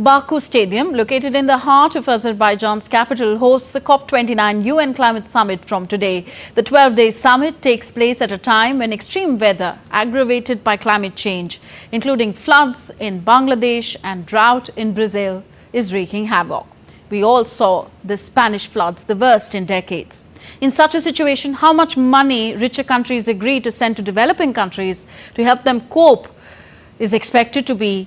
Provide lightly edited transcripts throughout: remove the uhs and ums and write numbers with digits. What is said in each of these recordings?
Baku Stadium, located in the heart of Azerbaijan's capital, hosts the COP29 UN Climate Summit from today. The 12-day summit takes place at a time when extreme weather, aggravated by climate change, including floods in Bangladesh and drought in Brazil, is wreaking havoc. We all saw the Spanish floods, the worst in decades. In such a situation, how much money richer countries agree to send to developing countries to help them cope is expected to be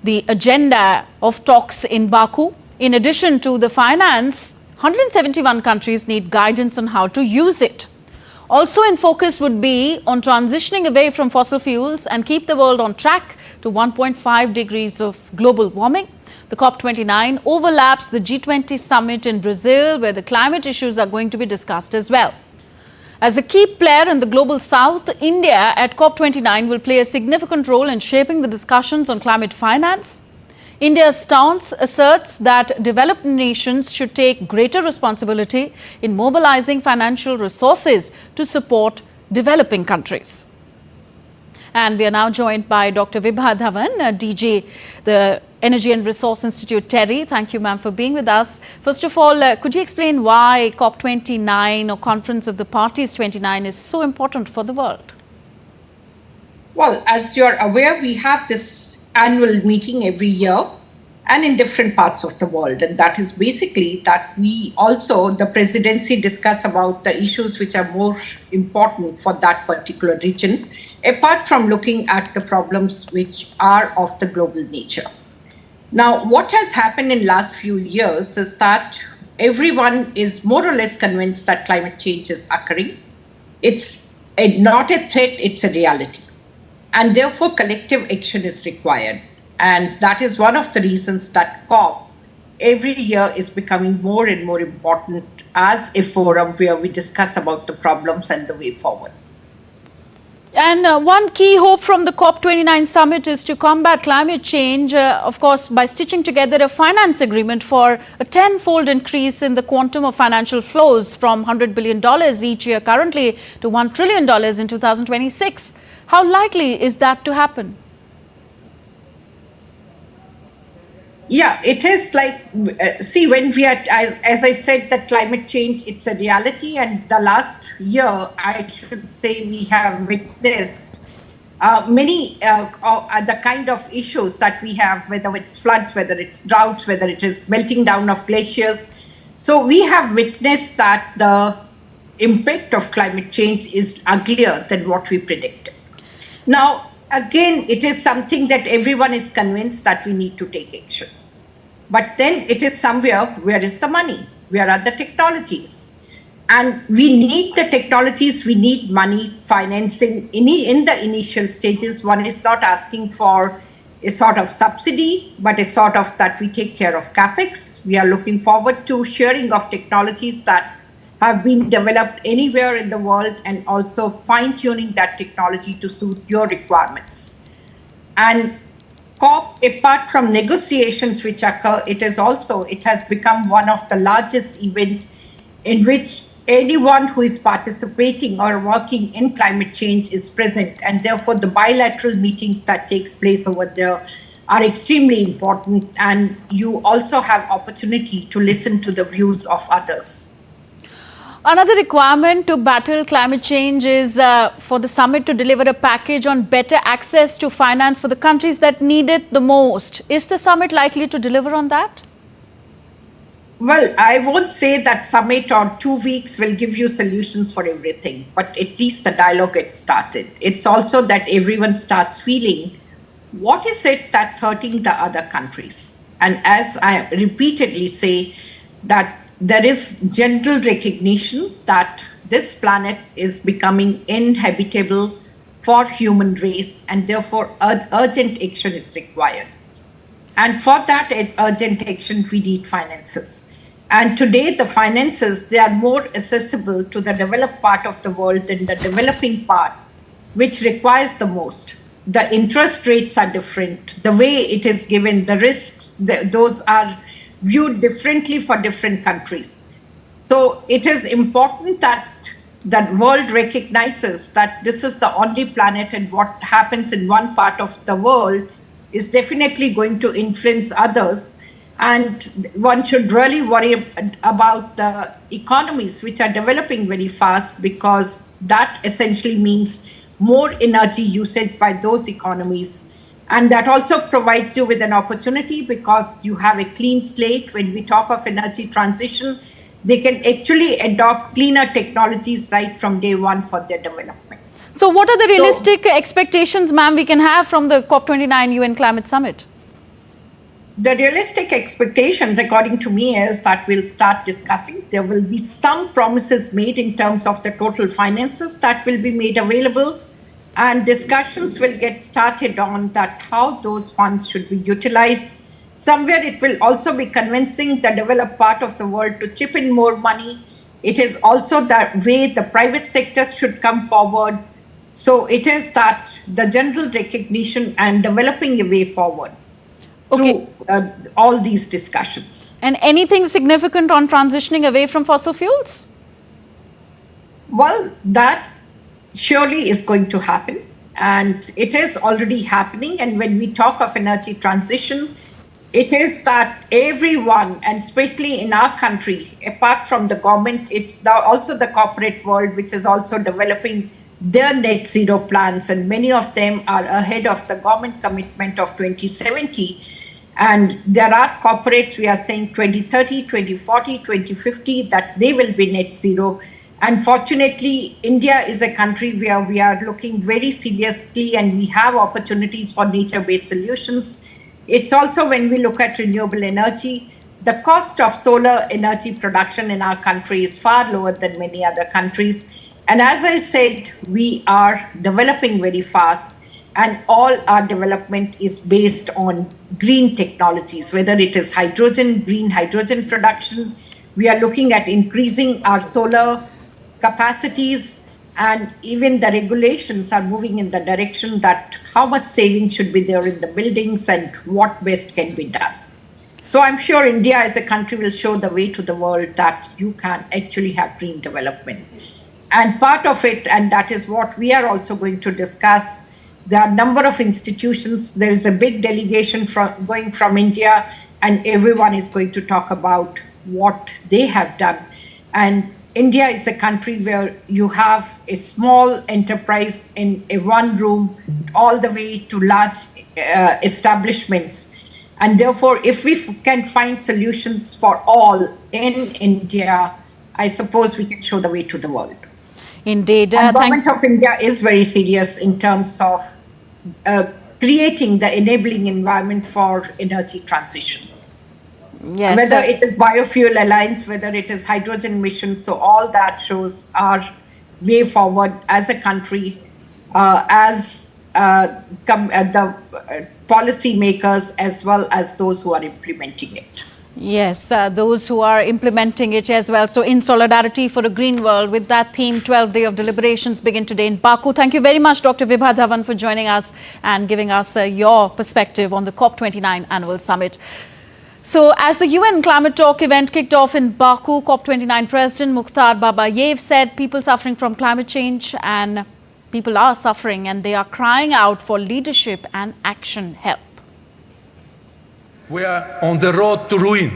the agenda of talks in Baku. In addition to the finance, 171 countries need guidance on how to use it. Also in focus would be on transitioning away from fossil fuels and keep the world on track to 1.5 degrees of global warming. The COP29 overlaps the G20 summit in Brazil, where the climate issues are going to be discussed as well. As a key player in the global south, India at COP29 will play a significant role in shaping the discussions on climate finance. India's stance asserts that developed nations should take greater responsibility in mobilizing financial resources to support developing countries. And we are now joined by Dr. Vibha Dhawan, DG, the Energy and Resource Institute, TERI. Thank you, ma'am, for being with us. First of all, could you explain why COP29 or Conference of the Parties 29 is so important for the world? Well, as you're aware, we have this annual meeting every year and in different parts of the world. And that is basically that we also, the presidency, discuss about the issues which are more important for that particular region, apart from looking at the problems which are of the global nature. Now, what has happened in last few years is that everyone is more or less convinced that climate change is occurring. It's not a threat, it's a reality. And therefore, collective action is required. And that is one of the reasons that COP every year is becoming more and more important as a forum where we discuss about the problems and the way forward. And one key hope from the COP29 summit is to combat climate change, of course, by stitching together a finance agreement for a tenfold increase in the quantum of financial flows from $100 billion each year currently to $1 trillion in 2026. How likely is that to happen? Yeah, it is like, see, when we are, as I said, that climate change, it's a reality. And the last year, I should say, we have witnessed many the kind of issues that we have, whether it's floods, whether it's droughts, whether it is melting down of glaciers. So we have witnessed that the impact of climate change is uglier than what we predicted. Now, again, it is something that everyone is convinced that we need to take action. But then it is somewhere, where is the money? Where are the technologies? And we need the technologies, we need money, financing. In the initial stages, one is not asking for a sort of subsidy, but a sort of that we take care of CapEx. We are looking forward to sharing of technologies that have been developed anywhere in the world and also fine-tuning that technology to suit your requirements. And COP, apart from negotiations which occur, it has become one of the largest events in which anyone who is participating or working in climate change is present. And therefore, the bilateral meetings that takes place over there are extremely important. And you also have opportunity to listen to the views of others. Another requirement to battle climate change is for the summit to deliver a package on better access to finance for the countries that need it the most. Is the summit likely to deliver on that? Well, I won't say that summit or 2 weeks will give you solutions for everything, but at least the dialogue gets started. It's also that everyone starts feeling what is it that's hurting the other countries. And as I repeatedly say, that there is general recognition that this planet is becoming inhabitable for human race, and therefore urgent action is required. And for that urgent action, we need finances. And today, the finances, they are more accessible to the developed part of the world than the developing part, which requires the most. The interest rates are different. The way it is given, the risks, those are viewed differently for different countries. So it is important that the world recognizes that this is the only planet, and what happens in one part of the world is definitely going to influence others. And one should really worry about the economies which are developing very fast, because that essentially means more energy usage by those economies. And that also provides you with an opportunity, because you have a clean slate. When we talk of energy transition, they can actually adopt cleaner technologies right from day one for their development. So what are the realistic expectations, ma'am, we can have from the COP29 UN Climate Summit? The realistic expectations, according to me, is that we'll start discussing. There will be some promises made in terms of the total finances that will be made available, and discussions will get started on that, how those funds should be utilized. Somewhere it will also be convincing the developed part of the world to chip in more money. It is also the way the private sector should come forward. So it is that the general recognition and developing a way forward through all these discussions. And anything significant on transitioning away from fossil fuels? Well, that surely is going to happen, and it is already happening. And when we talk of energy transition, it is that everyone, and especially in our country, apart from the government, it's also the corporate world which is also developing their net zero plans, and many of them are ahead of the government commitment of 2070. And there are corporates, we are saying 2030, 2040, 2050, that they will be net zero. And fortunately, India is a country where we are looking very seriously, and we have opportunities for nature-based solutions. It's also, when we look at renewable energy, the cost of solar energy production in our country is far lower than many other countries. And as I said, we are developing very fast, and all our development is based on green technologies, whether it is hydrogen, green hydrogen production. We are looking at increasing our solar capacities, and even the regulations are moving in the direction that how much saving should be there in the buildings and what best can be done. So I'm sure India as a country will show the way to the world that you can actually have green development. And part of it, and that is what we are also going to discuss, there are a number of institutions. There is a big delegation going from India, and everyone is going to talk about what they have done. And India is a country where you have a small enterprise in a one room all the way to large establishments. And therefore, if we can find solutions for all in India, I suppose we can show the way to the world. Indeed. The government of India is very serious in terms of creating the enabling environment for energy transition. Yes. Whether it is biofuel alliance, whether it is hydrogen mission, so all that shows our way forward as a country, as the policy makers, as well as those who are implementing it. Yes, those who are implementing it as well. So in solidarity for a green world, with that theme, 12th day of deliberations begin today in Baku. Thank you very much, Dr. Vibha Dhawan, for joining us and giving us your perspective on the COP29 annual summit. So as the UN climate talk event kicked off in Baku, COP29 President Mukhtar Babayev said people suffering from climate change, and people are suffering, and they are crying out for leadership and action help. We are on the road to ruin.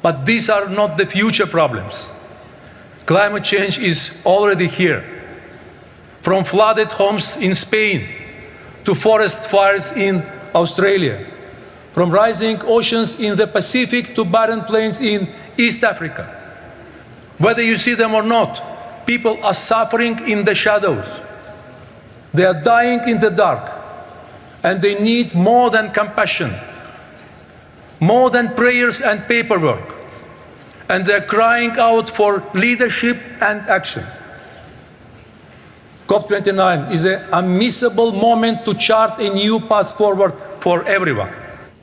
But these are not the future problems. Climate change is already here. From flooded homes in Spain to forest fires in Australia, from rising oceans in the Pacific to barren plains in East Africa. Whether you see them or not, people are suffering in the shadows. They are dying in the dark. And they need more than compassion, more than prayers and paperwork. And they're crying out for leadership and action. COP29 is an unmissable moment to chart a new path forward for everyone.